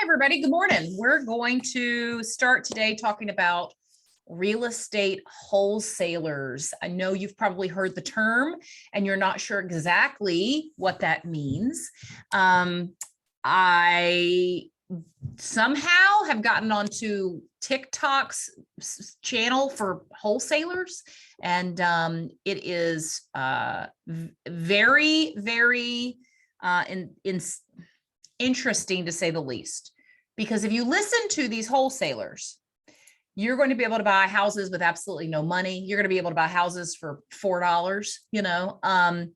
everybody. Good morning. We're going to start today talking about real estate wholesalers. I know you've probably heard the term and you're not sure exactly what that means. I somehow have gotten onto TikTok's channel for wholesalers, and it is very, very interesting to say the least, because if you listen to these wholesalers, you're going to be able to buy houses with absolutely no money. You're going to be able to buy houses for $4,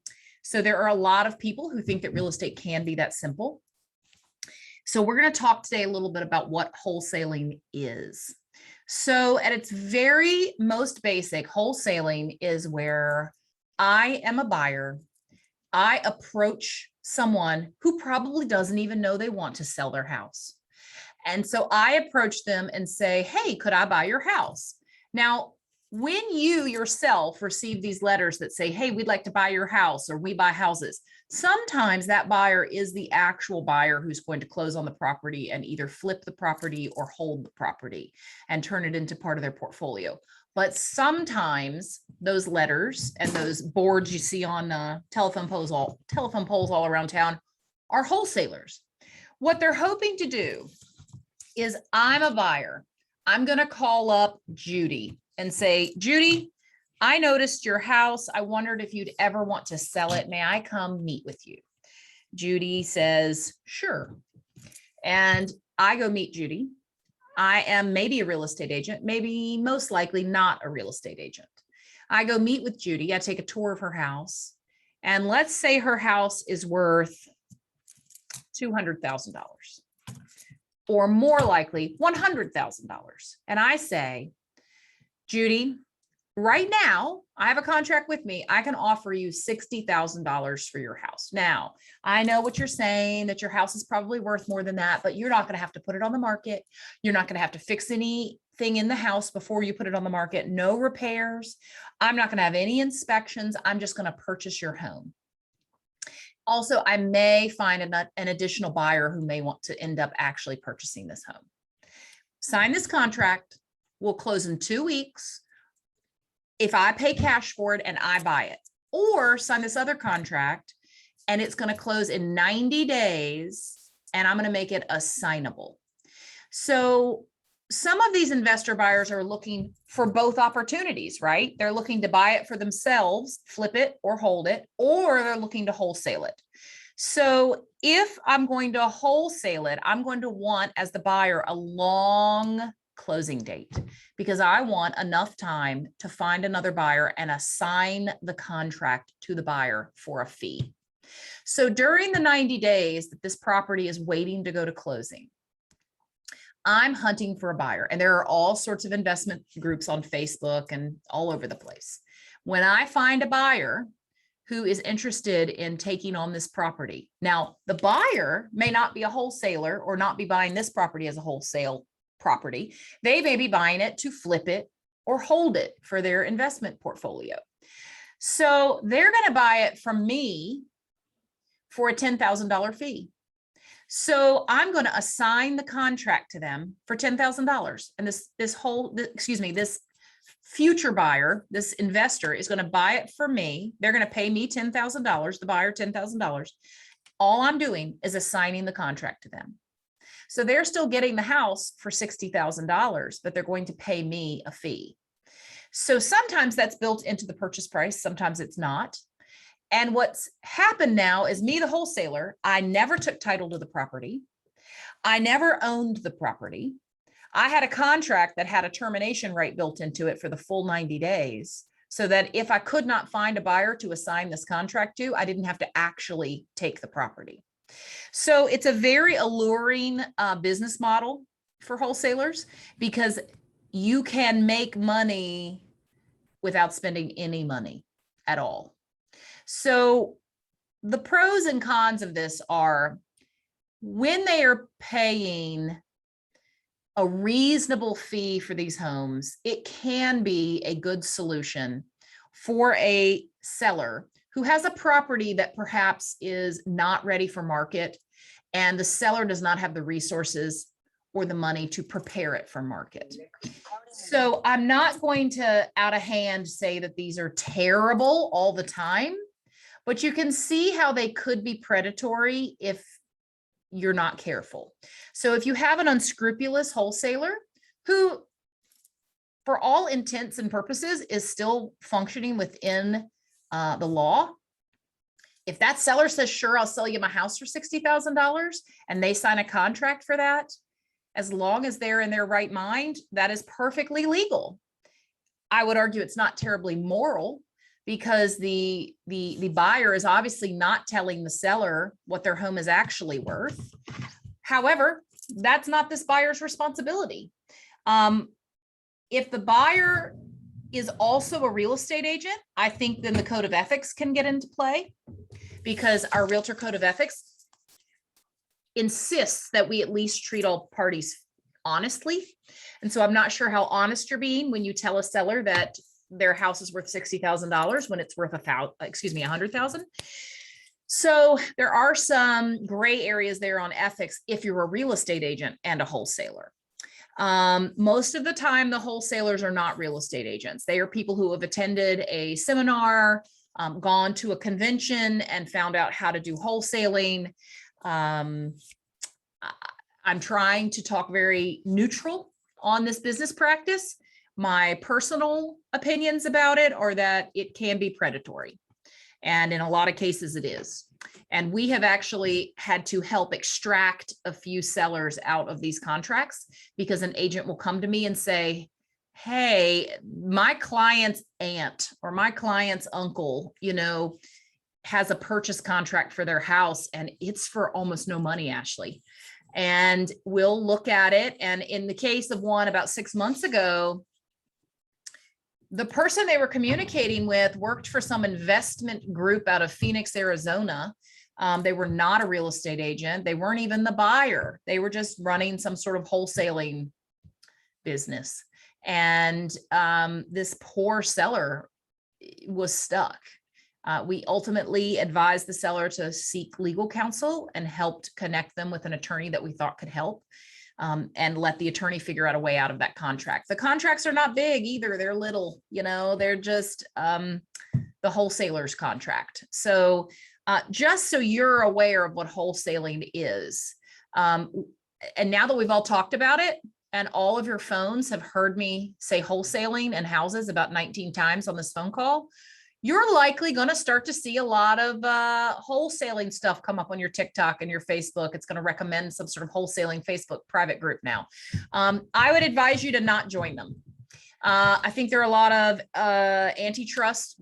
so there are a lot of people who think that real estate can be that simple. So we're going to talk today a little bit about what wholesaling is. So at its very most basic, wholesaling is where I am a buyer. I approach someone who probably doesn't even know they want to sell their house. And so I approach them and say, hey, could I buy your house? Now, when you yourself receive these letters that say, hey, we'd like to buy your house, or we buy houses, sometimes that buyer is the actual buyer who's going to close on the property and either flip the property or hold the property and turn it into part of their portfolio. But sometimes those letters and those boards you see on telephone poles all around town are wholesalers. What they're hoping to do is, I'm a buyer. I'm going to call up Judy and say, Judy, I noticed your house. I wondered if you'd ever want to sell it. May I come meet with you? Judy says, sure. And I go meet Judy. I am maybe a real estate agent, maybe most likely not a real estate agent. I go meet with Judy. I take a tour of her house. And let's say her house is worth $200,000, or more likely $100,000. And I say, Judy, right now, I have a contract with me. I can offer you $60,000 for your house. Now, I know what you're saying, that your house is probably worth more than that, but you're not going to have to put it on the market. You're not going to have to fix anything in the house before you put it on the market. No repairs. I'm not going to have any inspections. I'm just going to purchase your home. Also, I may find an additional buyer who may want to end up actually purchasing this home. Sign this contract. We'll close in 2 weeks. If I pay cash for it and I buy it, or sign this other contract and it's going to close in 90 days and I'm going to make it assignable. So some of these investor buyers are looking for both opportunities, right? They're looking to buy it for themselves, flip it or hold it, or they're looking to wholesale it. So if I'm going to wholesale it, I'm going to want, as the buyer, a long closing date, because I want enough time to find another buyer and assign the contract to the buyer for a fee. So during the 90 days that this property is waiting to go to closing, I'm hunting for a buyer, and there are all sorts of investment groups on Facebook and all over the place. When I find a buyer who is interested in taking on this property, now the buyer may not be a wholesaler or not be buying this property as a wholesale property. They may be buying it to flip it or hold it for their investment portfolio. So they're going to buy it from me for a $10,000 fee. So I'm going to assign the contract to them for $10,000. And this future buyer, this investor, is going to buy it for me. They're going to pay me $10,000, the buyer $10,000. All I'm doing is assigning the contract to them. So they're still getting the house for $60,000, but they're going to pay me a fee. So sometimes that's built into the purchase price. Sometimes it's not. And what's happened now is, me, the wholesaler, I never took title to the property. I never owned the property. I had a contract that had a termination rate built into it for the full 90 days, so that if I could not find a buyer to assign this contract to, I didn't have to actually take the property. So it's a very alluring business model for wholesalers, because you can make money without spending any money at all. So the pros and cons of this are, when they are paying a reasonable fee for these homes, it can be a good solution for a seller who has a property that perhaps is not ready for market and the seller does not have the resources or the money to prepare it for market. So I'm not going to out of hand say that these are terrible all the time, but you can see how they could be predatory if you're not careful. So if you have an unscrupulous wholesaler who, for all intents and purposes, is still functioning within the law, if that seller says, sure, I'll sell you my house for $60,000 and they sign a contract for that, as long as they're in their right mind, that is perfectly legal. I would argue it's not terribly moral, because the buyer is obviously not telling the seller what their home is actually worth. However, that's not this buyer's responsibility. If the buyer is also a real estate agent, I think then the code of ethics can get into play, because our realtor code of ethics insists that we at least treat all parties honestly. And so I'm not sure how honest you're being when you tell a seller that their house is worth $60,000 when it's worth $100,000. So there are some gray areas there on ethics if you're a real estate agent and a wholesaler. Most of the time, the wholesalers are not real estate agents. They are people who have attended a seminar, gone to a convention and found out how to do wholesaling. I'm trying to talk very neutral on this business practice. My personal opinions about it are that it can be predatory. And in a lot of cases it is. And we have actually had to help extract a few sellers out of these contracts, because an agent will come to me and say, hey, my client's aunt or my client's uncle, has a purchase contract for their house and it's for almost no money, Ashley. And we'll look at it. And in the case of one about 6 months ago, the person they were communicating with worked for some investment group out of Phoenix, Arizona. They were not a real estate agent. They weren't even the buyer. They were just running some sort of wholesaling business. And this poor seller was stuck. We ultimately advised the seller to seek legal counsel and helped connect them with an attorney that we thought could help. And let the attorney figure out a way out of that contract. The contracts are not big either. They're little, they're just the wholesaler's contract. So just so you're aware of what wholesaling is. And now that we've all talked about it and all of your phones have heard me say wholesaling and houses about 19 times on this phone call, you're likely going to start to see a lot of wholesaling stuff come up on your TikTok and your Facebook. It's going to recommend some sort of wholesaling Facebook private group now. I would advise you to not join them. I think there are a lot of antitrust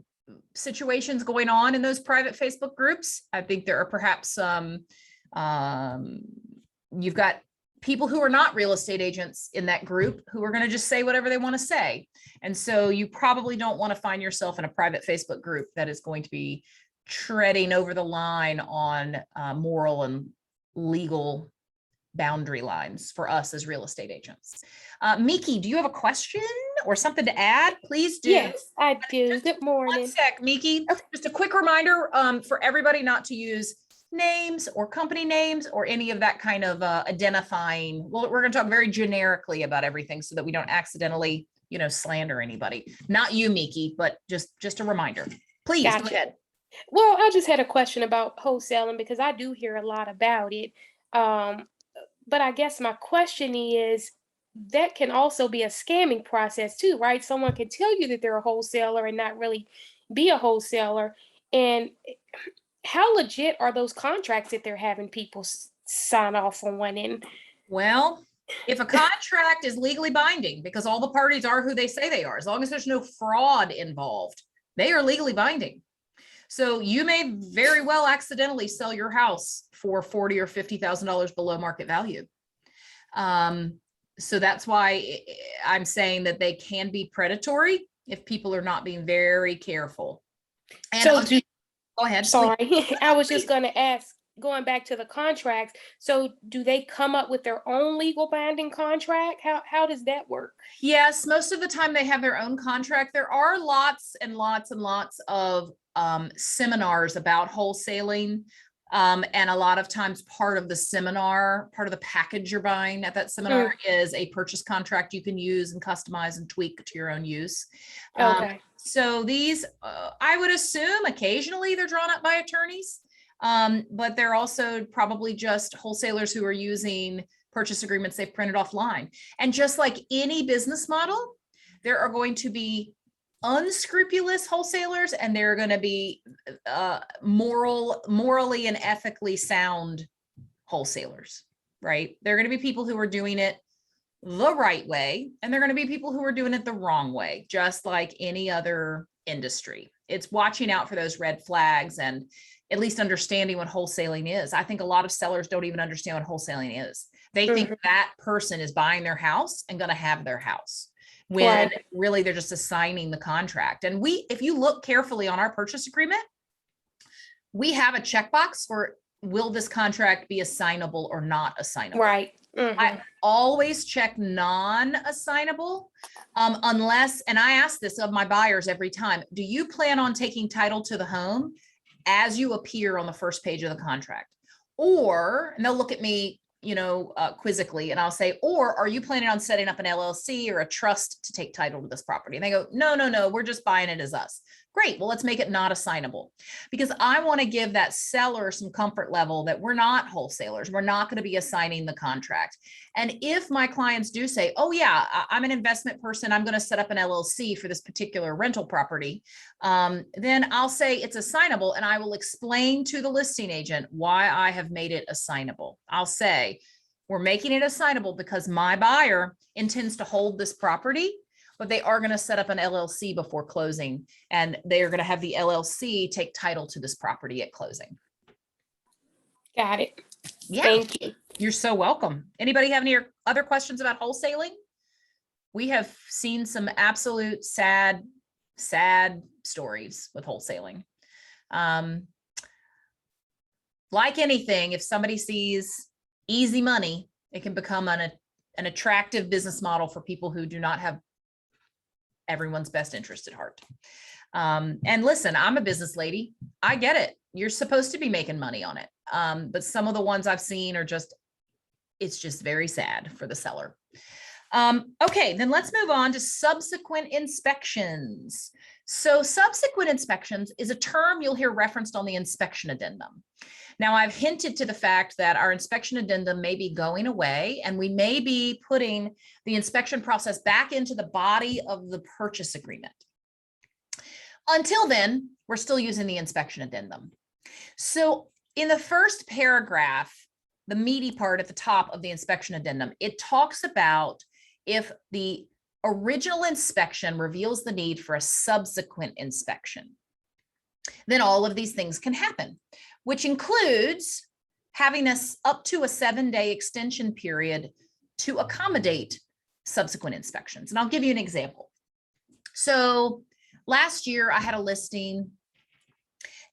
situations going on in those private Facebook groups. I think there are perhaps some, you've got people who are not real estate agents in that group who are going to just say whatever they want to say. And so you probably don't want to find yourself in a private Facebook group that is going to be treading over the line on moral and legal boundary lines for us as real estate agents. Miki, do you have a question or something to add? Please do. Yes, I do. Good morning. One sec, Miki. Okay. Just a quick reminder for everybody not to use names or company names or any of that kind of identifying. Well, we're going to talk very generically about everything so that we don't accidentally, slander anybody. Not you, Miki, but just a reminder. Please Gotcha. Go ahead. Well, I just had a question about wholesaling because I do hear a lot about it. But I guess my question is, that can also be a scamming process too, right? Someone can tell you that they're a wholesaler and not really be a wholesaler. And how legit are those contracts that they're having people sign off on one end? Well, if a contract is legally binding, because all the parties are who they say they are, as long as there's no fraud involved, they are legally binding. So you may very well accidentally sell your house for $40,000 or $50,000 below market value. So that's why I'm saying that they can be predatory if people are not being very careful. And So go ahead. sorry, Please. I was just going to ask, going back to the contracts. So do they come up with their own legal binding contract? How does that work? Yes, most of the time they have their own contract. There are lots and lots and lots of seminars about wholesaling. And a lot of times part of the seminar, part of the package you're buying at that seminar is a purchase contract you can use and customize and tweak to your own use. Okay. So these, I would assume occasionally they're drawn up by attorneys, but they're also probably just wholesalers who are using purchase agreements they've printed offline. And just like any business model, there are going to be unscrupulous wholesalers, and they're going to be morally and ethically sound wholesalers, right? They're going to be people who are doing it the right way, and they're going to be people who are doing it the wrong way, just like any other industry. It's watching out for those red flags and at least understanding what wholesaling is. I think a lot of sellers don't even understand what wholesaling is. They think that person is buying their house and going to have their house, when really they're just assigning the contract. And if you look carefully on our purchase agreement, we have a checkbox for, will this contract be assignable or not assignable? Right. I always check non-assignable, unless, and I ask this of my buyers every time, do you plan on taking title to the home as you appear on the first page of the contract? Or, and they'll look at me, quizzically, and I'll say, or are you planning on setting up an LLC or a trust to take title to this property? And they go, no, we're just buying it as us. Great. Well, let's make it not assignable, because I want to give that seller some comfort level that we're not wholesalers. We're not going to be assigning the contract. And if my clients do say, oh yeah, I'm an investment person, I'm going to set up an LLC for this particular rental property, then I'll say it's assignable, and I will explain to the listing agent why I have made it assignable. I'll say, we're making it assignable because my buyer intends to hold this property, but they are going to set up an LLC before closing, and they are going to have the LLC take title to this property at closing. Got it. Yeah. Thank you. You're so welcome. Anybody have any other questions about wholesaling? We have seen some absolute sad stories with wholesaling. Like anything, if somebody sees easy money, it can become an attractive business model for people who do not have everyone's best interest at heart. And listen, I'm a business lady. I get it. You're supposed to be making money on it. But some of the ones I've seen are it's just very sad for the seller. Okay, then let's move on to subsequent inspections. So subsequent inspections is a term you'll hear referenced on the inspection addendum. Now, I've hinted to the fact that our inspection addendum may be going away, and we may be putting the inspection process back into the body of the purchase agreement. Until then, we're still using the inspection addendum. So in the first paragraph, the meaty part at the top of the inspection addendum, it talks about if the original inspection reveals the need for a subsequent inspection, then all of these things can happen, which includes having us up to a 7-day extension period to accommodate subsequent inspections. And I'll give you an example. So last year I had a listing,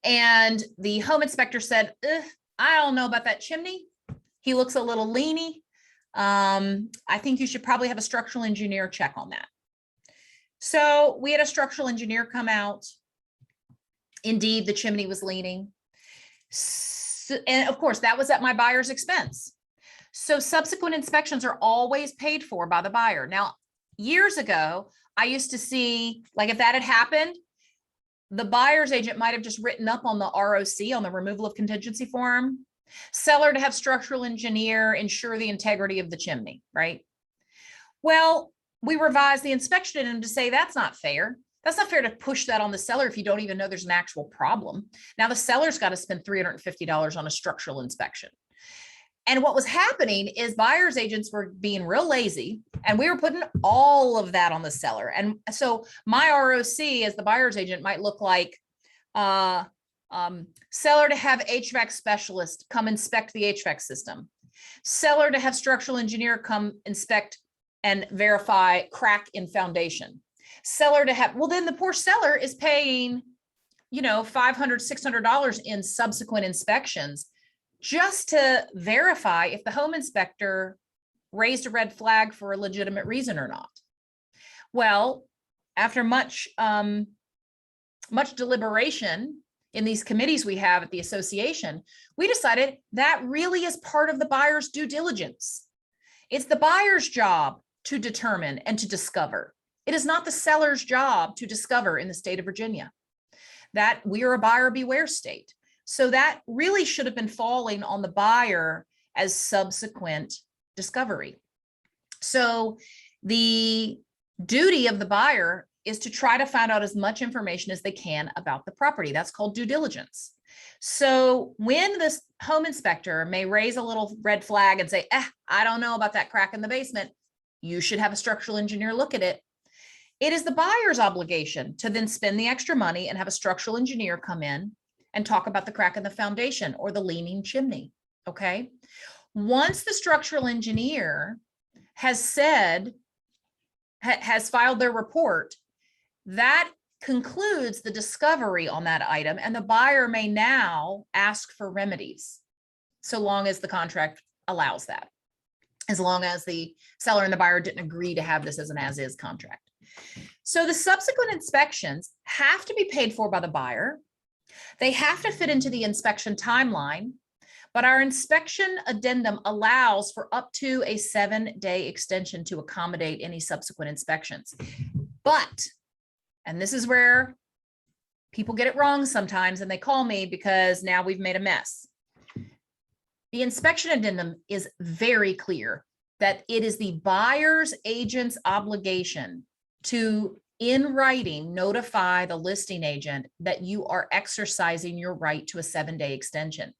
and the home inspector said, I don't know about that chimney. He looks a little leany. I think you should probably have a structural engineer check on that. So we had a structural engineer come out. Indeed, the chimney was leaning. So, and of course, that was at my buyer's expense. So subsequent inspections are always paid for by the buyer. Now, years ago, I used to see, like, if that had happened, the buyer's agent might have just written up on the ROC, on the removal of contingency form, seller to have structural engineer ensure the integrity of the chimney, right? Well, we revised the inspection addendum to say that's not fair. That's not fair to push that on the seller if you don't even know there's an actual problem. Now the seller's got to spend $350 on a structural inspection. And what was happening is buyer's agents were being real lazy, and we were putting all of that on the seller. And so my ROC as the buyer's agent might look like seller to have HVAC specialist come inspect the HVAC system, seller to have structural engineer come inspect and verify crack in foundation, seller to have, well, then the poor seller is paying, $500, $600 in subsequent inspections just to verify if the home inspector raised a red flag for a legitimate reason or not. Well, after much deliberation, in these committees we have at the association, we decided that really is part of the buyer's due diligence. It's the buyer's job to determine and to discover. It is not the seller's job to discover in the state of Virginia. That we are a buyer beware state. So that really should have been falling on the buyer as subsequent discovery. So the duty of the buyer is to try to find out as much information as they can about the property. That's called due diligence. So when this home inspector may raise a little red flag and say, I don't know about that crack in the basement, you should have a structural engineer look at it. It is the buyer's obligation to then spend the extra money and have a structural engineer come in and talk about the crack in the foundation or the leaning chimney, okay? Once the structural engineer has said, has filed their report, that concludes the discovery on that item, and the buyer may now ask for remedies, so long as the contract allows that, as long as the seller and the buyer didn't agree to have this as an as-is contract. So the subsequent inspections have to be paid for by the buyer. They have to fit into the inspection timeline, but our inspection addendum allows for up to a 7-day extension to accommodate any subsequent inspections. But, and this is where people get it wrong sometimes, and they call me because now we've made a mess. The inspection addendum is very clear that it is the buyer's agent's obligation to, in writing, notify the listing agent that you are exercising your right to a 7-day extension.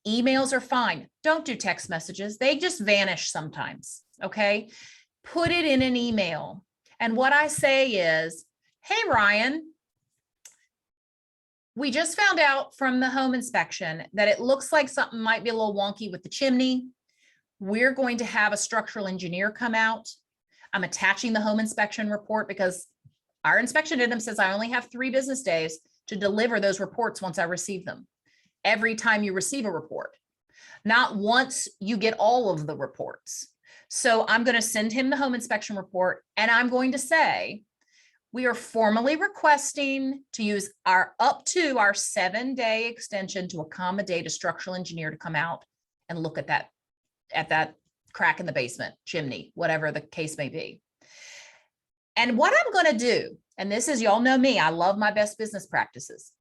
Emails are fine. Don't do text messages. They just vanish sometimes, okay? Put it in an email. And what I say is, hey, Ryan, we just found out from the home inspection that it looks like something might be a little wonky with the chimney. We're going to have a structural engineer come out. I'm attaching the home inspection report because our inspection addendum says I only have 3 business days to deliver those reports once I receive them. Every time you receive a report, not once you get all of the reports. So I'm going to send him the home inspection report, and I'm going to say, we are formally requesting to use our up to our 7-day extension to accommodate a structural engineer to come out and look at that crack in the basement, chimney, whatever the case may be. And what I'm going to do, and this is, y'all know me, I love my best business practices.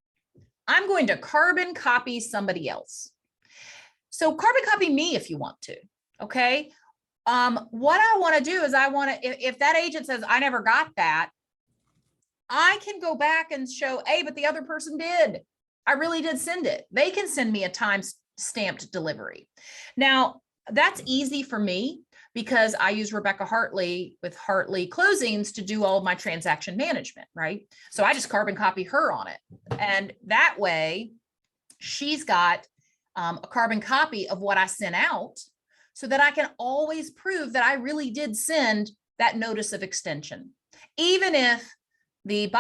I'm going to carbon copy somebody else. So carbon copy me if you want to, okay? What I want to do is if that agent says, I never got that, I can go back and show, hey, but the other person did. I really did send it. They can send me a time-stamped delivery. Now, that's easy for me because I use Rebecca Hartley with Hartley Closings to do all of my transaction management, right? So I just carbon copy her on it. And that way she's got a carbon copy of what I sent out so that I can always prove that I really did send that notice of extension. Even if the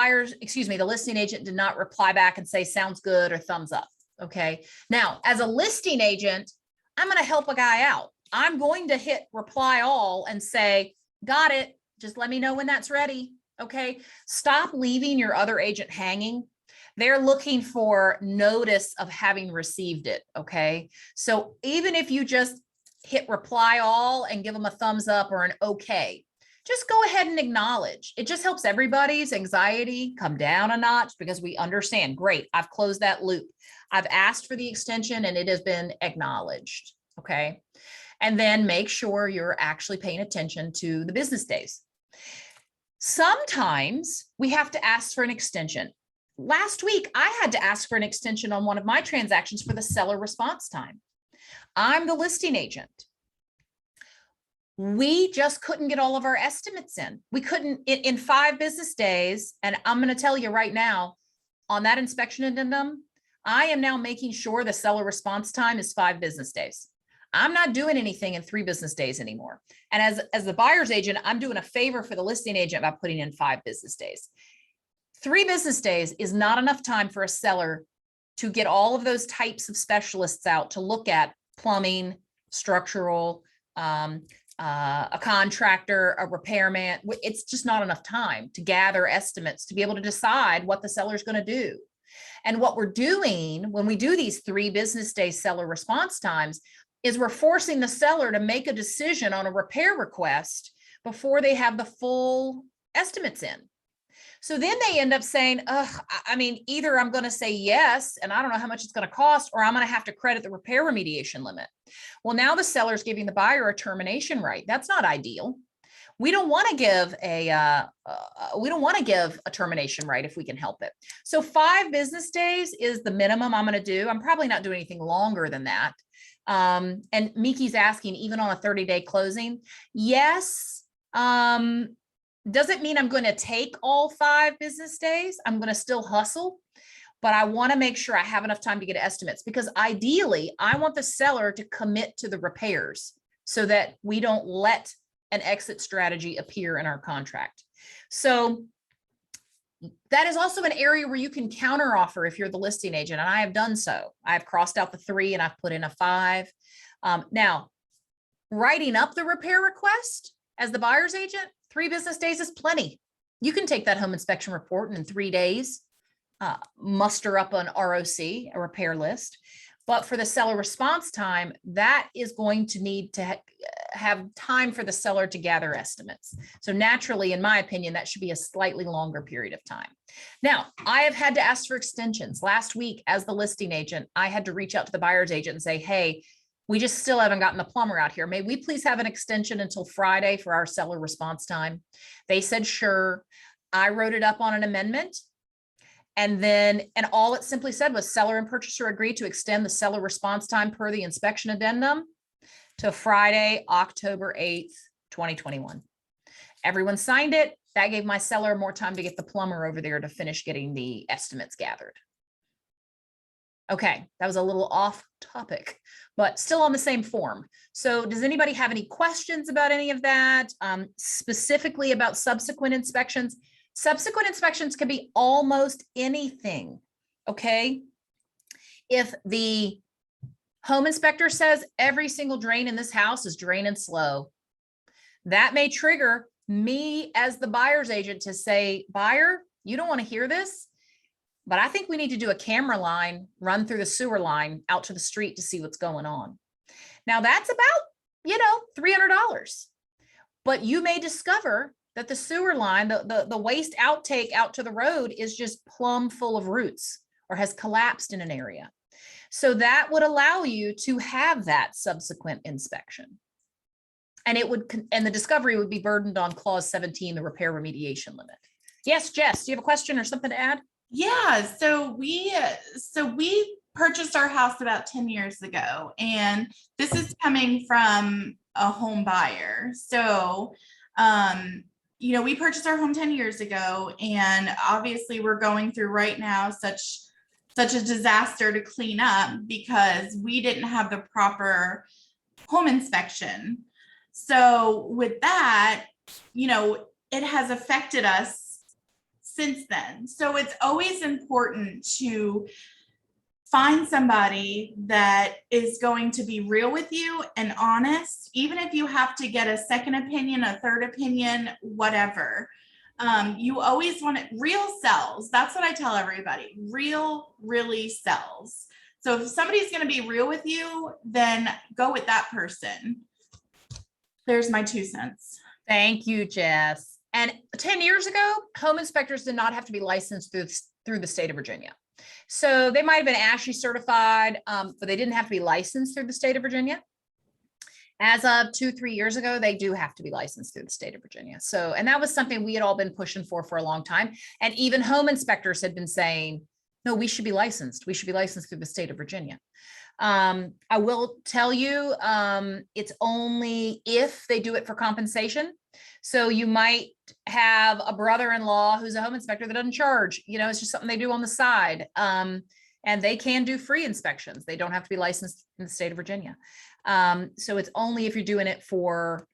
listing agent did not reply back and say, sounds good or thumbs up, okay? Now, as a listing agent, I'm going to help a guy out. I'm going to hit reply all and say, got it. Just let me know when that's ready. Okay. Stop leaving your other agent hanging. They're looking for notice of having received it. Okay. So even if you just hit reply all and give them a thumbs up or an okay, just go ahead and acknowledge. It just helps everybody's anxiety come down a notch because we understand, great, I've closed that loop. I've asked for the extension and it has been acknowledged. Okay. And then make sure you're actually paying attention to the business days. Sometimes we have to ask for an extension. Last week, I had to ask for an extension on one of my transactions for the seller response time. I'm the listing agent. We just couldn't get all of our estimates in. We couldn't in 5 business days. And I'm going to tell you right now, on that inspection addendum, I am now making sure the seller response time is 5 business days. I'm not doing anything in 3 business days anymore. And as the buyer's agent, I'm doing a favor for the listing agent by putting in 5 business days. 3 business days is not enough time for a seller to get all of those types of specialists out to look at plumbing, structural, a contractor, a repairman. It's just not enough time to gather estimates to be able to decide what the seller's going to do. And what we're doing when we do these 3 business day seller response times is we're forcing the seller to make a decision on a repair request before they have the full estimates in. So then they end up saying, I mean, either I'm going to say yes, and I don't know how much it's going to cost, or I'm going to have to credit the repair remediation limit. Well, now the seller's giving the buyer a termination right. That's not ideal. We don't want to give a termination right if we can help it. So 5 business days is the minimum I'm going to do. I'm probably not doing anything longer than that. And Miki's asking, even on a 30-day closing, yes. Doesn't mean I'm going to take all 5 business days. I'm going to still hustle, but I want to make sure I have enough time to get estimates, because ideally I want the seller to commit to the repairs so that we don't let an exit strategy appear in our contract. So that is also an area where you can counter offer if you're the listing agent. And I have done so. I've crossed out the 3 and I've put in a 5. Now, writing up the repair request as the buyer's agent, 3 business days is plenty. You can take that home inspection report and in 3 days, muster up an ROC, a repair list. But for the seller response time, that is going to need to have time for the seller to gather estimates. So naturally, in my opinion, that should be a slightly longer period of time. Now, I have had to ask for extensions. Last week, as the listing agent, I had to reach out to the buyer's agent and say, hey, we just still haven't gotten the plumber out here. May we please have an extension until Friday for our seller response time? They said, sure. I wrote it up on an amendment. And all it simply said was seller and purchaser agreed to extend the seller response time per the inspection addendum to Friday, October 8th, 2021. Everyone signed it. That gave my seller more time to get the plumber over there to finish getting the estimates gathered. Okay, that was a little off topic, but still on the same form. So does anybody have any questions about any of that? Specifically about subsequent inspections? Subsequent inspections can be almost anything, okay? If the home inspector says every single drain in this house is draining slow, that may trigger me as the buyer's agent to say, buyer, you don't want to hear this, but I think we need to do a camera line, run through the sewer line out to the street to see what's going on. Now that's about, $300, but you may discover that the sewer line, the waste outtake out to the road is just plumb full of roots or has collapsed in an area. So that would allow you to have that subsequent inspection. And the discovery would be burdened on clause 17, the repair remediation limit. Yes, Jess, do you have a question or something to add? Yeah, so we purchased our house about 10 years ago, and this is coming from a home buyer. So, we purchased our home 10 years ago, and obviously we're going through right now such a disaster to clean up because we didn't have the proper home inspection. So with that, it has affected us since then. So it's always important to find somebody that is going to be real with you and honest, even if you have to get a second opinion, a third opinion, whatever. You always want it. Real sells. That's what I tell everybody. Real really sells. So if somebody's going to be real with you, then go with that person. There's my 2 cents. Thank you, Jess. And 10 years ago, home inspectors did not have to be licensed through the state of Virginia. So they might have been ASHI certified, but they didn't have to be licensed through the state of Virginia. As of 2-3 years ago, they do have to be licensed through the state of Virginia. So, and that was something we had all been pushing for a long time. And even home inspectors had been saying, no, we should be licensed. We should be licensed through the state of Virginia. I will tell you, it's only if they do it for compensation. So you might have a brother-in-law who's a home inspector that doesn't charge, it's just something they do on the side. And they can do free inspections. They don't have to be licensed in the state of Virginia. So it's only if you're doing it for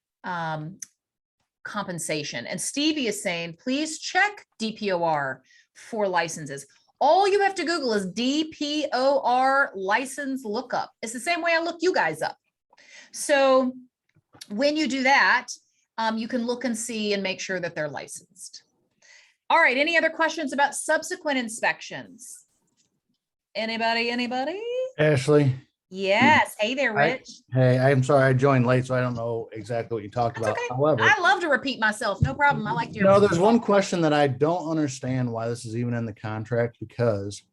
compensation. And Stevie is saying, please check DPOR for licenses. All you have to Google is DPOR license lookup. It's the same way I look you guys up. So when you do that, you can look and see and make sure that they're licensed. All right. Any other questions about subsequent inspections? Anybody? Ashley, Yes. Hey there, I- Rich. hey, I'm sorry I joined late, so I don't know exactly what you talked That's about. okay. However, I love to repeat myself. No problem. I like to. no, there's one question that I don't understand why this is even in the contract because,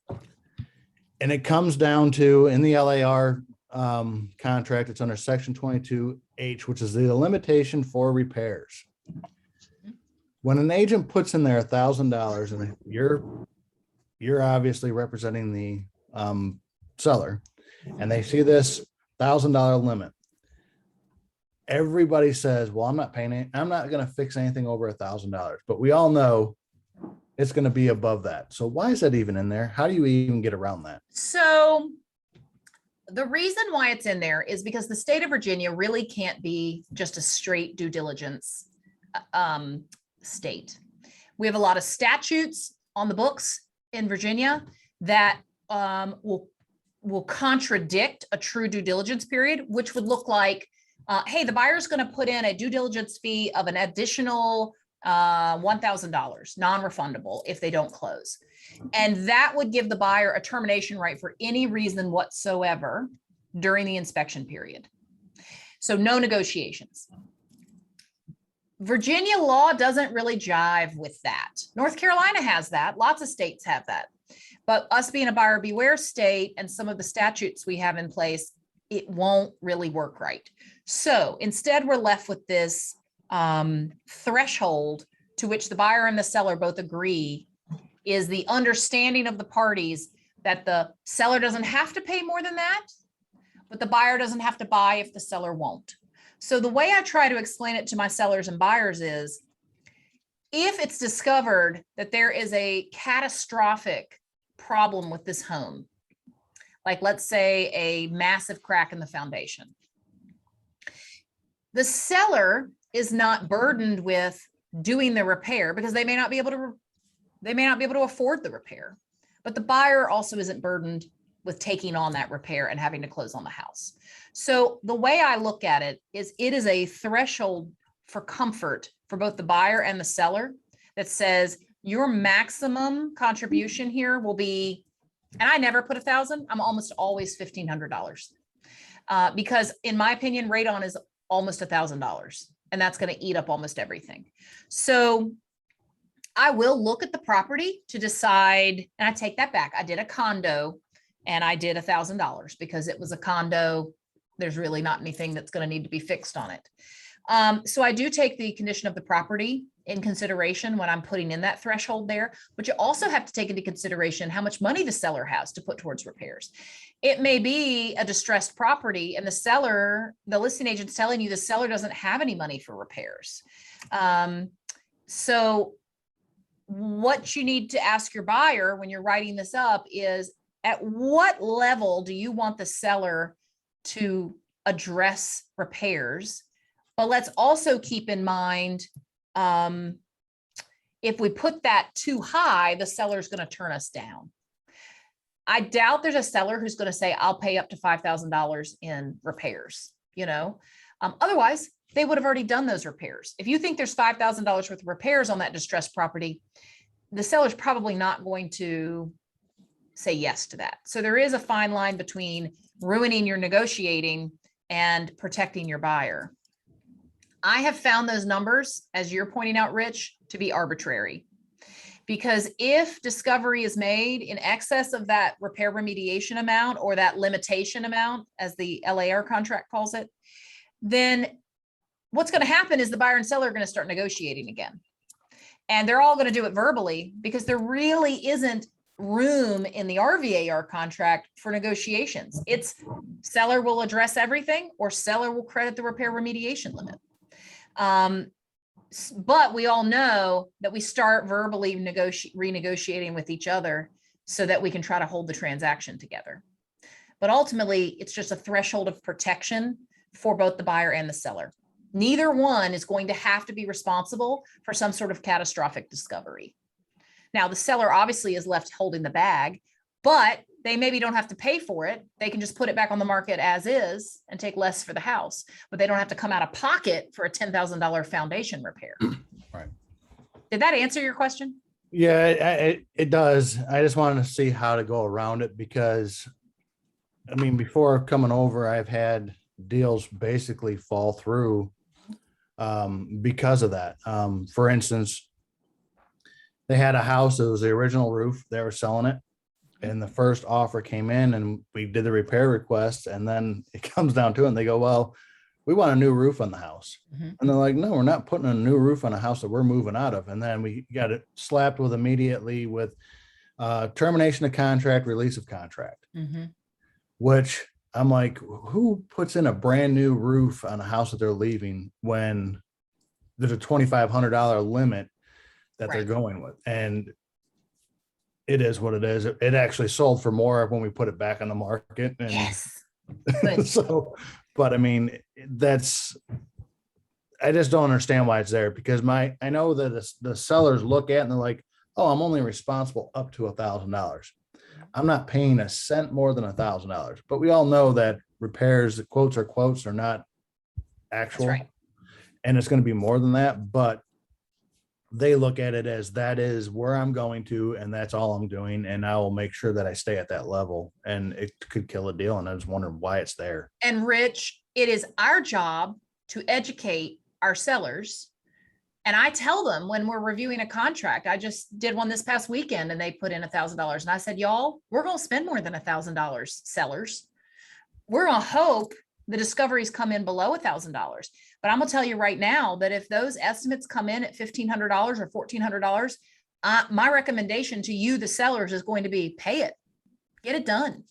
and it comes down to in the LAR contract, it's under section 22H, which is the limitation for repairs. When an agent puts in there $1,000 and you're obviously representing the seller and they see this $1,000 limit, everybody says, well, I'm not paying it. I'm not going to fix anything over $1,000, but we all know it's going to be above that. So why is that even in there? How do you even get around that? So the reason why it's in there is because the state of Virginia really can't be just a straight due diligence state. We have a lot of statutes on the books in Virginia that will contradict a true due diligence period, which would look like, hey, the buyer's going to put in a due diligence fee of an additional $1,000, non-refundable if they don't close. And that would give the buyer a termination right for any reason whatsoever during the inspection period. So no negotiations. Virginia law doesn't really jive with that. North Carolina has that. Lots of states have that. But us being a buyer beware state and some of the statutes we have in place, it won't really work right. So instead, we're left with this threshold to which the buyer and the seller both agree is the understanding of the parties that the seller doesn't have to pay more than that, but the buyer doesn't have to buy if the seller won't. So the way I try to explain it to my sellers and buyers is, if it's discovered that there is a catastrophic problem with this home, like let's say a massive crack in the foundation, the seller is not burdened with doing the repair because they may not be able to afford the repair, but the buyer also isn't burdened with taking on that repair and having to close on the house. So the way I look at it is a threshold for comfort for both the buyer and the seller that says your maximum contribution here will be, and I never put 1,000, I'm almost always $1,500 because in my opinion, radon is almost $1,000 and that's going to eat up almost everything. So I will look at the property to decide, and I take that back. I did a condo and I did $1,000 because it was a condo. There's really not anything that's going to need to be fixed on it. So I do take the condition of the property in consideration when I'm putting in that threshold there, but you also have to take into consideration how much money the seller has to put towards repairs. It may be a distressed property and the listing agent's telling you the seller doesn't have any money for repairs. So what you need to ask your buyer when you're writing this up is, at what level do you want the seller to address repairs? But let's also keep in mind, if we put that too high, the seller's going to turn us down. I doubt there's a seller who's going to say, I'll pay up to $5,000 in repairs, otherwise they would have already done those repairs. If you think there's $5,000 worth of repairs on that distressed property, the seller's probably not going to say yes to that. So there is a fine line between ruining your negotiating and protecting your buyer. I have found those numbers, as you're pointing out, Rich, to be arbitrary. Because if discovery is made in excess of that repair remediation amount or that limitation amount, as the LAR contract calls it, then what's going to happen is the buyer and seller are going to start negotiating again. And they're all going to do it verbally because there really isn't room in the RVAR contract for negotiations. It's seller will address everything or seller will credit the repair remediation limit. But we all know that we start verbally renegotiating with each other so that we can try to hold the transaction together. But ultimately, it's just a threshold of protection for both the buyer and the seller. Neither one is going to have to be responsible for some sort of catastrophic discovery. Now, the seller obviously is left holding the bag, but they maybe don't have to pay for it. They can just put it back on the market as is and take less for the house, but they don't have to come out of pocket for a $10,000 foundation repair. Right. Did that answer your question? Yeah, it does. I just wanted to see how to go around it because, I mean, before coming over, I've had deals basically fall through because of that. For instance, they had a house that was the original roof. They were selling it. And the first offer came in and we did the repair request. And then it comes down to it and they go, well, we want a new roof on the house. Mhm. And they're like, no, we're not putting a new roof on a house that we're moving out of. And then we got it slapped with immediately with termination of contract, release of contract, Mhm. which I'm like, who puts in a brand new roof on a house that they're leaving when there's a $2,500 limit that they're Right. going with? And it is what it is. It actually sold for more when we put it back on the market. And Yes. Good. so, but I mean, I just don't understand why it's there because I know that the sellers look at it and they're like, oh, I'm only responsible up to $1,000. I'm not paying a cent more than $1,000. But we all know that repairs, the quotes are not actual. right. And it's going to be more than that. But they look at it as that is where I'm going to, and that's all I'm doing. And I will make sure that I stay at that level. And it could kill a deal. And I was wondering why it's there. And Rich, it is our job to educate our sellers. And I tell them when we're reviewing a contract, I just did one this past weekend and they put in $1,000. And I said, y'all, we're going to spend more than $1,000, sellers. We're going to hope the discoveries come in below $1,000. But I'm going to tell you right now that if those estimates come in at $1,500 or $1,400, my recommendation to you, the sellers, is going to be pay it, get it done.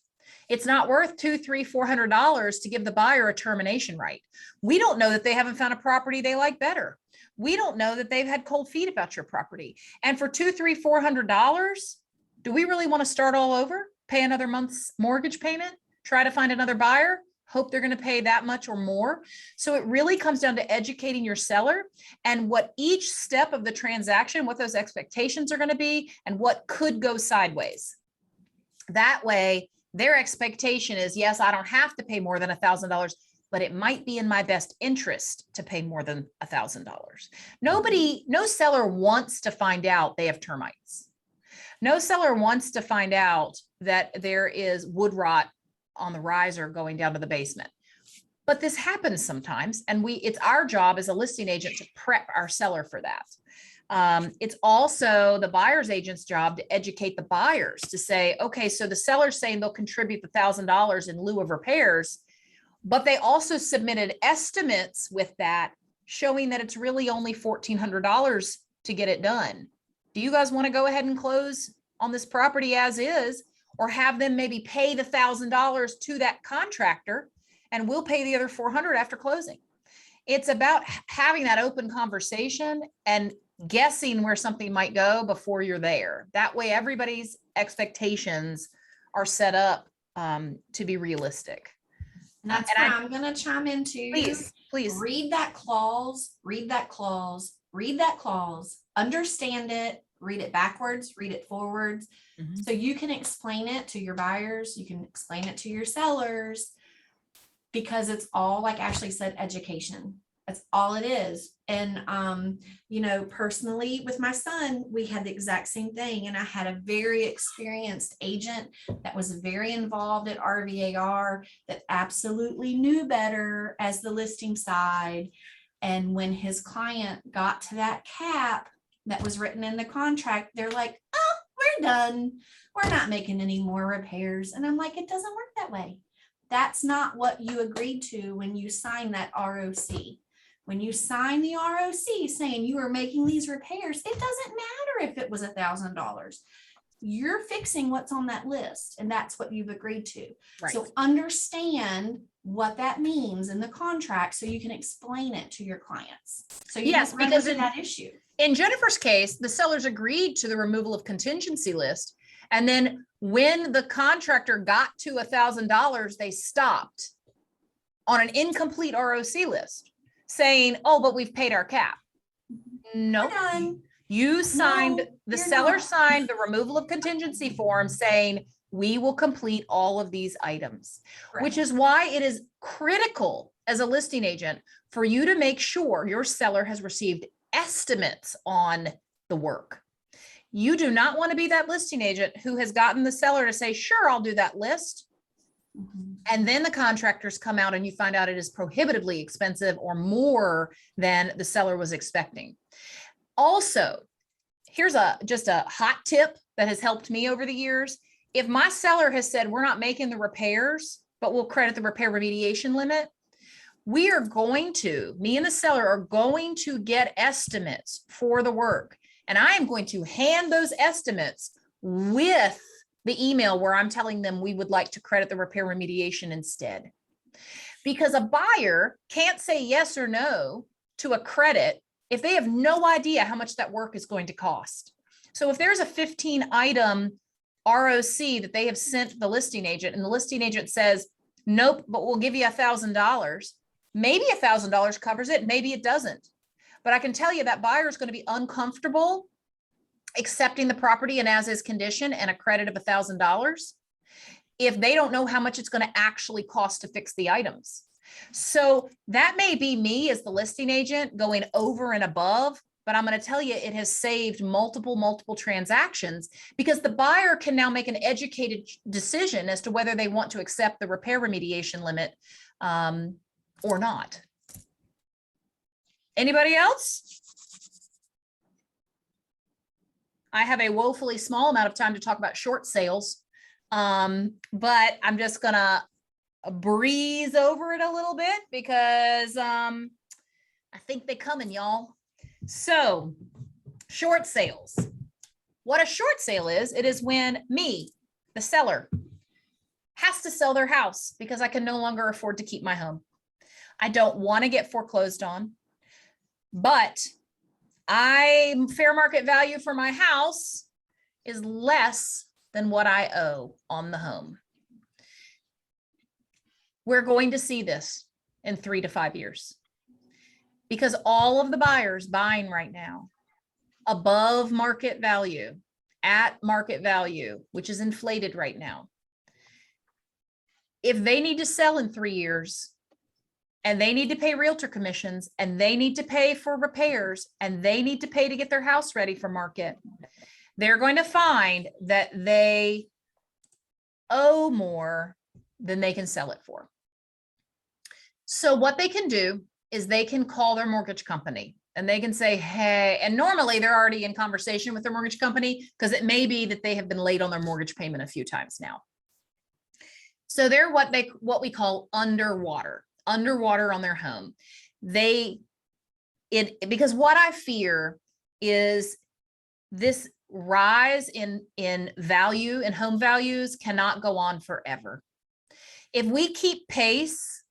It's not worth $200, $300, $400 to give the buyer a termination right. We don't know that they haven't found a property they like better. We don't know that they've had cold feet about your property. And for $200, $300, $400, do we really want to start all over? Pay another month's mortgage payment? Try to find another buyer? Hope they're going to pay that much or more. So it really comes down to educating your seller and what each step of the transaction, what those expectations are going to be, and what could go sideways. That way, their expectation is, yes, I don't have to pay more than $1,000, but it might be in my best interest to pay more than $1,000. No seller wants to find out they have termites. No seller wants to find out that there is wood rot on the riser going down to the basement. But this happens sometimes, and it's our job as a listing agent to prep our seller for that. It's also the buyer's agent's job to educate the buyers to say, okay, so the seller's saying they'll contribute the $1,000 in lieu of repairs, but they also submitted estimates with that showing that it's really only $1,400 to get it done. Do you guys want to go ahead and close on this property as is, or have them maybe pay the $1,000 to that contractor and we'll pay the other $400 after closing? It's about having that open conversation and guessing where something might go before you're there. That way, everybody's expectations are set up to be realistic. And that's where I'm going to chime in too. Please. Read that clause, read that clause, read that clause, understand it, read it backwards, read it forwards. Mhm. So you can explain it to your buyers, you can explain it to your sellers, because it's all, like Ashley said, education. That's all it is. And, personally with my son, we had the exact same thing. And I had a very experienced agent that was very involved at RVAR that absolutely knew better as the listing side. And when his client got to that cap that was written in the contract, they're like, oh, we're done. We're not making any more repairs. And I'm like, it doesn't work that way. That's not what you agreed to when you signed that ROC. When you sign the ROC saying you are making these repairs, it doesn't matter if it was $1,000. You're fixing what's on that list, and that's what you've agreed to. Right. So understand what that means in the contract so you can explain it to your clients. So you Yes, don't run because into that issue. In Jennifer's case, the sellers agreed to the removal of contingency list. And then when the contractor got to $1,000, they stopped on an incomplete ROC list saying, oh, but we've paid our cap. No, Done. you signed, No, the you're seller not. signed the removal of contingency form saying, we will complete all of these items, which is why it is critical as a listing agent for you to make sure your seller has received estimates on the work. You do not want to be that listing agent who has gotten the seller to say, sure, I'll do that list. Mhm. And then the contractors come out and you find out it is prohibitively expensive or more than the seller was expecting. Also, here's just a hot tip that has helped me over the years. If my seller has said, we're not making the repairs, but we'll credit the repair remediation limit, we are going to, me and the seller are going to get estimates for the work. And I am going to hand those estimates with the email where I'm telling them we would like to credit the repair remediation instead. Because a buyer can't say yes or no to a credit if they have no idea how much that work is going to cost. So if there's a 15 item ROC that they have sent the listing agent and the listing agent says, nope, but we'll give you $1,000, maybe $1,000 covers it, maybe it doesn't. But I can tell you that buyer is going to be uncomfortable accepting the property in as is condition and a credit of $1,000 if they don't know how much it's going to actually cost to fix the items. So that may be me as the listing agent going over and above, but I'm going to tell you it has saved multiple transactions because the buyer can now make an educated decision as to whether they want to accept the repair remediation limit or not. Anybody else? I have a woefully small amount of time to talk about short sales, but I'm just gonna breeze over it a little bit because I think they coming, y'all. So short sales. What a short sale is, it is when me, the seller, has to sell their house because I can no longer afford to keep my home. I don't want to get foreclosed on, but fair market value for my house is less than what I owe on the home. We're going to see this in 3 to 5 years because all of the buyers buying right now above market value, at market value, which is inflated right now. If they need to sell in 3 years, and they need to pay realtor commissions, and they need to pay for repairs, and they need to pay to get their house ready for market, they're going to find that they owe more than they can sell it for. So what they can do is they can call their mortgage company and they can say, hey, and normally they're already in conversation with their mortgage company because it may be that they have been late on their mortgage payment a few times now. So they're what we call underwater on their home. Because what I fear is this rise in value and home values cannot go on forever. If we keep pace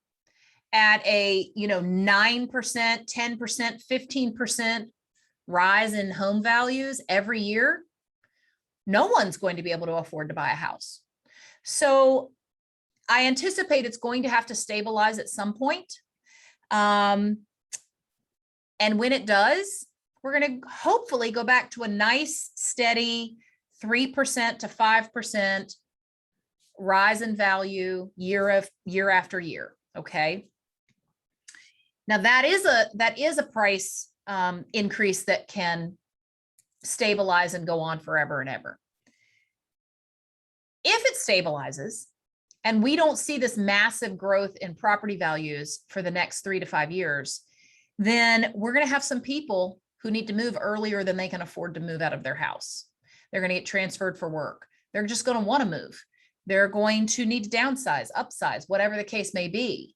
at a 9%, 10%, 15% rise in home values every year, no one's going to be able to afford to buy a house. So I anticipate it's going to have to stabilize at some point. And when it does, we're going to hopefully go back to a nice, steady 3% to 5% rise in value year after year. Okay. Now that is a price increase that can stabilize and go on forever and ever. If it stabilizes, and we don't see this massive growth in property values for the next 3 to 5 years, then we're going to have some people who need to move earlier than they can afford to move out of their house. They're going to get transferred for work. They're just going to want to move. They're going to need to downsize, upsize, whatever the case may be.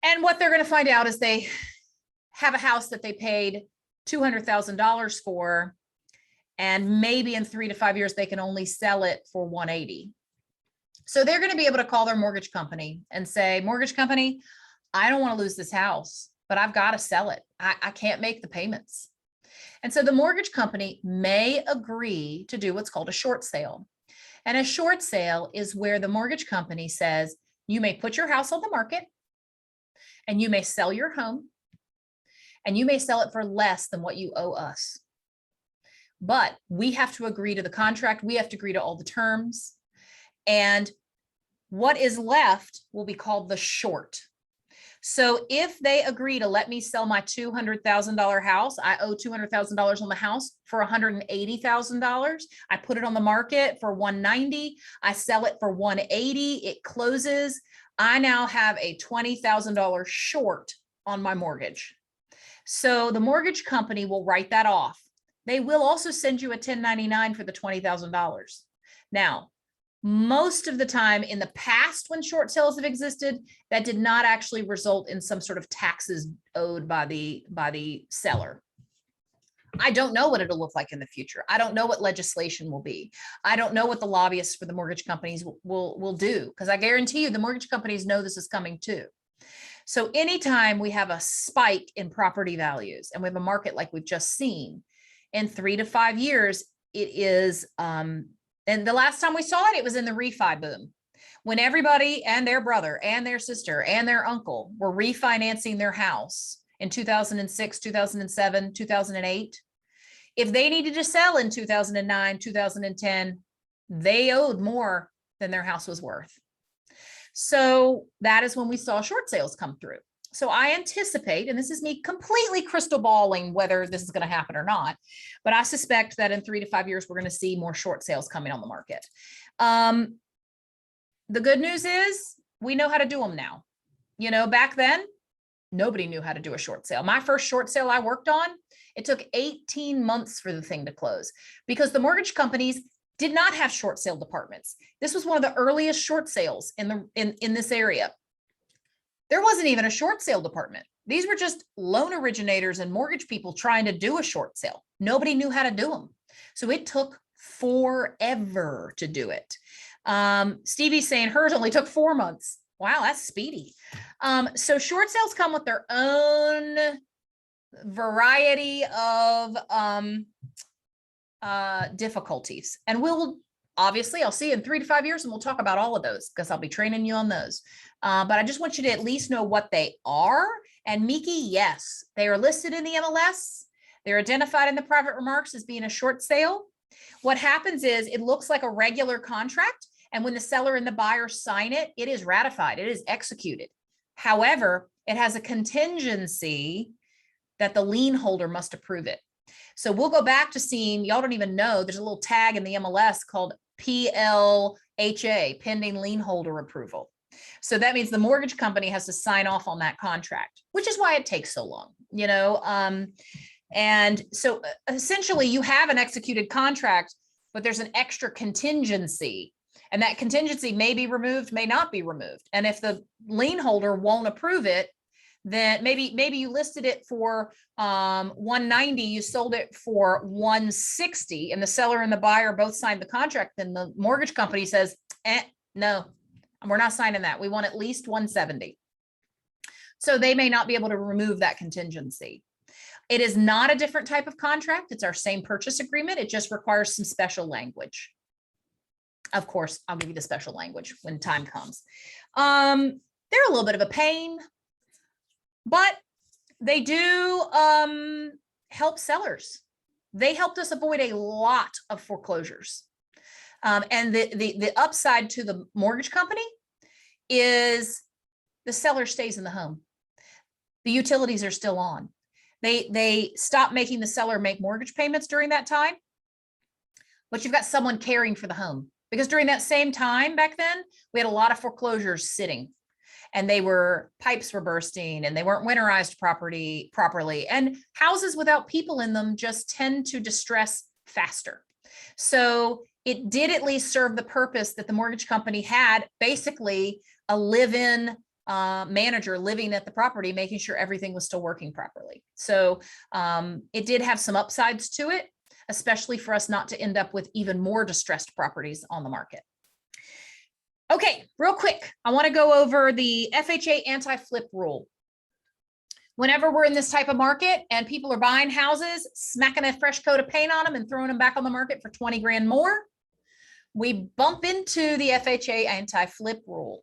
And what they're going to find out is they have a house that they paid $200,000 for, and maybe in 3 to 5 years, they can only sell it for $180,000. So they're going to be able to call their mortgage company and say, mortgage company, I don't want to lose this house, but I've got to sell it. I can't make the payments. And so the mortgage company may agree to do what's called a short sale. And a short sale is where the mortgage company says, you may put your house on the market and you may sell your home and you may sell it for less than what you owe us. But we have to agree to the contract. We have to agree to all the terms. And what is left will be called the short. So if they agree to let me sell my $200,000 house, I owe $200,000 on the house for $180,000. I put it on the market for $190. I sell it for $180. It closes. I now have a $20,000 short on my mortgage. So the mortgage company will write that off. They will also send you a 1099 for the $20,000. Now, most of the time in the past, when short sales have existed, that did not actually result in some sort of taxes owed by the seller. I don't know what it'll look like in the future. I don't know what legislation will be. I don't know what the lobbyists for the mortgage companies will do, because I guarantee you the mortgage companies know this is coming too. So anytime we have a spike in property values and we have a market like we've just seen, in 3 to 5 years, it is, and the last time we saw it, it was in the refi boom, when everybody and their brother and their sister and their uncle were refinancing their house in 2006, 2007, 2008. If they needed to sell in 2009, 2010, they owed more than their house was worth. So that is when we saw short sales come through. So I anticipate, and this is me completely crystal balling whether this is going to happen or not, but I suspect that in 3 to 5 years, we're going to see more short sales coming on the market. The good news is we know how to do them now. You know, back then, nobody knew how to do a short sale. My first short sale I worked on, it took 18 months for the thing to close because the mortgage companies did not have short sale departments. This was one of the earliest short sales in this area. There wasn't even a short sale department. These were just loan originators and mortgage people trying to do a short sale. Nobody knew how to do them. So it took forever to do it. Stevie's saying hers only took 4 months. Wow, that's speedy. So short sales come with their own variety of difficulties. And we'll obviously, I'll see you in 3 to 5 years and we'll talk about all of those because I'll be training you on those. But I just want you to at least know what they are. And Miki, yes, they are listed in the MLS. They're identified in the private remarks as being a short sale. What happens is it looks like a regular contract. And when the seller and the buyer sign it, it is ratified, it is executed. However, it has a contingency that the lien holder must approve it. So we'll go back to seeing, y'all don't even know, there's a little tag in the MLS called PLHA, pending lien holder approval. So that means the mortgage company has to sign off on that contract, which is why it takes so long, you know? And so essentially you have an executed contract, but there's an extra contingency, and that contingency may be removed, may not be removed. And if the lien holder won't approve it, then maybe you listed it for 190, you sold it for 160, and the seller and the buyer both signed the contract. Then the mortgage company says, no, we're not signing that. We want at least 170. So they may not be able to remove that contingency. It is not a different type of contract. It's our same purchase agreement. It just requires some special language. Of course, I'll give you the special language when time comes. They're a little bit of a pain, but they do help sellers. They helped us avoid a lot of foreclosures. And the upside to the mortgage company is the seller stays in the home. The utilities are still on. They stop making the seller make mortgage payments during that time, but you've got someone caring for the home. Because during that same time back then, we had a lot of foreclosures sitting, and pipes were bursting, and they weren't winterized properly. And houses without people in them just tend to distress faster. So it did at least serve the purpose that the mortgage company had, basically a live-in manager living at the property, making sure everything was still working properly. So it did have some upsides to it, especially for us not to end up with even more distressed properties on the market. Okay, real quick, I want to go over the FHA anti-flip rule. Whenever we're in this type of market and people are buying houses, smacking a fresh coat of paint on them and throwing them back on the market for 20 grand more, we bump into the FHA anti-flip rule.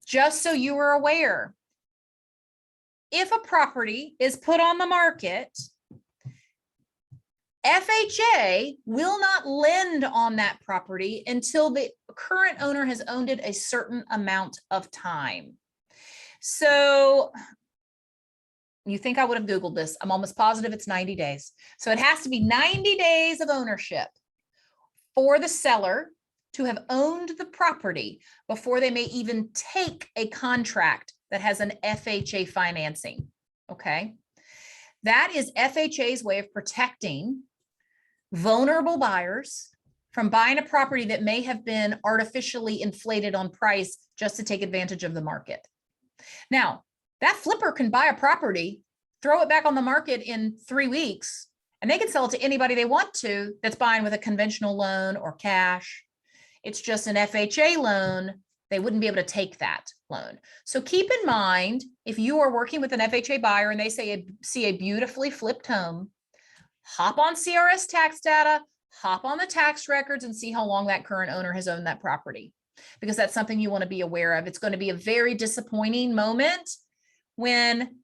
Just so you are aware, if a property is put on the market, FHA will not lend on that property until the current owner has owned it a certain amount of time. So you think I would have Googled this. I'm almost positive it's 90 days. So it has to be 90 days of ownership for the seller to have owned the property before they may even take a contract that has an FHA financing. Okay. That is FHA's way of protecting vulnerable buyers from buying a property that may have been artificially inflated on price just to take advantage of the market. Now, that flipper can buy a property, throw it back on the market in 3 weeks, and they can sell it to anybody they want to that's buying with a conventional loan or cash. It's just an FHA loan. They wouldn't be able to take that loan. So keep in mind, if you are working with an FHA buyer and they see a beautifully flipped home, hop on CRS tax data, hop on the tax records and see how long that current owner has owned that property, because that's something you want to be aware of. It's going to be a very disappointing moment when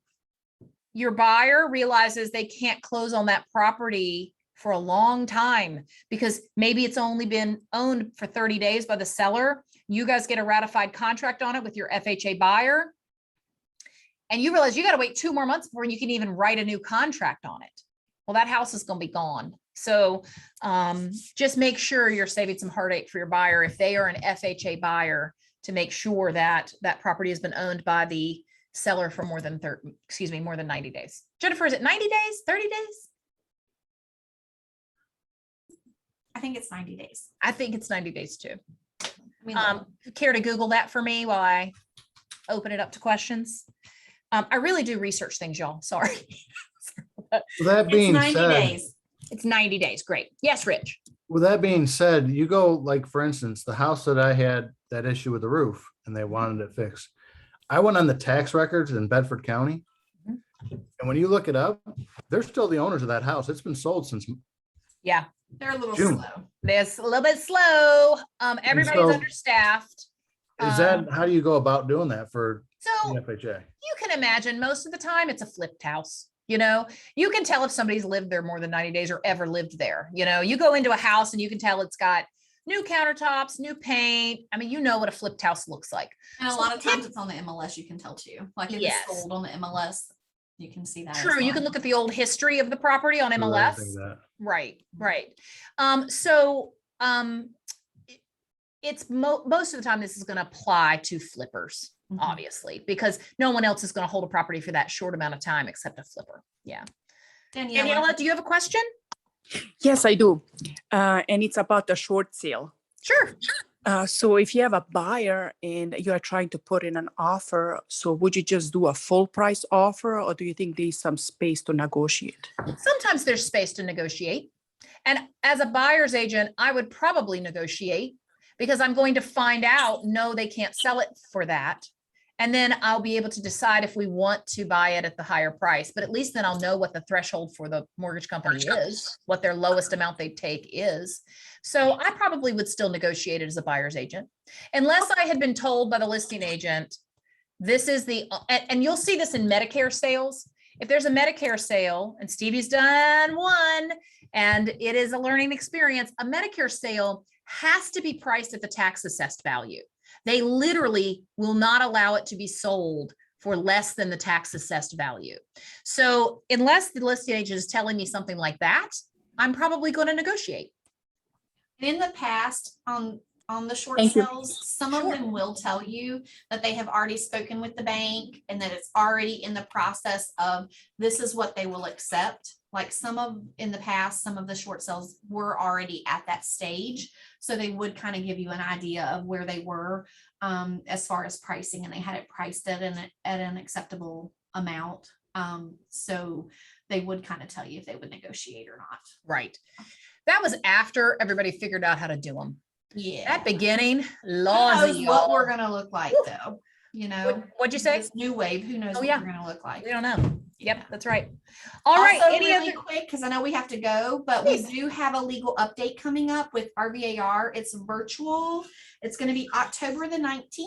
your buyer realizes they can't close on that property for a long time because maybe it's only been owned for 30 days by the seller. You guys get a ratified contract on it with your FHA buyer, and you realize you got to wait 2 more months before you can even write a new contract on it. Well, that house is going to be gone. So just make sure you're saving some heartache for your buyer if they are an FHA buyer, to make sure that that property has been owned by the seller for more than 90 days. Jennifer, is it 90 days, 30 days? I think it's 90 days. I think it's 90 days too. I mean, Care to Google that for me while I open it up to questions? I really do research things, y'all. Sorry. With that it's being 90 said, days. It's 90 days. Great. Yes, Rich. with that being said, you go like, for instance, the house that I had that issue with the roof and they wanted it fixed. I went on the tax records in Bedford County. And when you look it up, they're still the owners of that house. It's been sold since Yeah. They're a little June. slow. It's a little bit slow. Everybody's so- understaffed. Is that, how do you go about doing that for So the FHA? you can imagine most of the time it's a flipped house. You know, you can tell if somebody's lived there more than 90 days or ever lived there. You know, you go into a house and you can tell it's got new countertops, new paint. I mean, you know what a flipped house looks like. And a So lot of times it's on the MLS, you can tell too. Like if Yes. it's sold on the MLS, you can see that. as True. You well. can look at the old history of the property on Or MLS. anything like that? Right. It's most of the time this is going to apply to flippers, Mhm. obviously, because no one else is going to hold a property for that short amount of time except a flipper. Yeah. Daniela, do you have a question? Yes, I do. And it's about a short sale. Sure. So if you have a buyer and you are trying to put in an offer, so would you just do a full price offer, or do you think there's some space to negotiate? Sometimes there's space to negotiate. And as a buyer's agent, I would probably negotiate because I'm going to find out, no, they can't sell it for that. And then I'll be able to decide if we want to buy it at the higher price. But at least then I'll know what the threshold for the mortgage company is, what their lowest amount they take is. So I probably would still negotiate it as a buyer's agent, unless I had been told by the listing agent, this is the, and you'll see this in Medicare sales. If there's a Medicare sale, and Stevie's done one, and it is a learning experience, a Medicare sale has to be priced at the tax assessed value. They literally will not allow it to be sold for less than the tax assessed value. So unless the listing agent is telling me something like that, I'm probably going to negotiate. In the past, on the short Thank you. sales, some of Sure. them will tell you that they have already spoken with the bank and that it's already in the process of this is what they will accept. Like in the past, some of the short sales were already at that stage. So they would kind of give you an idea of where they were as far as pricing, and they had it priced at an acceptable amount. So they would kind of tell you if they would negotiate or not. Right. That was after everybody figured out how to do them. Yeah. At beginning, Who laws. knows what we're gonna look like though, you know? What'd you say? This new wave, who knows Oh, what yeah. we're gonna look like? We don't know. Yep, Yeah. that's right. All right. Also, Any really other? quick, because I know we have to go, but we Please. do have a legal update coming up with RVAR. It's virtual. It's going to be October the 19th.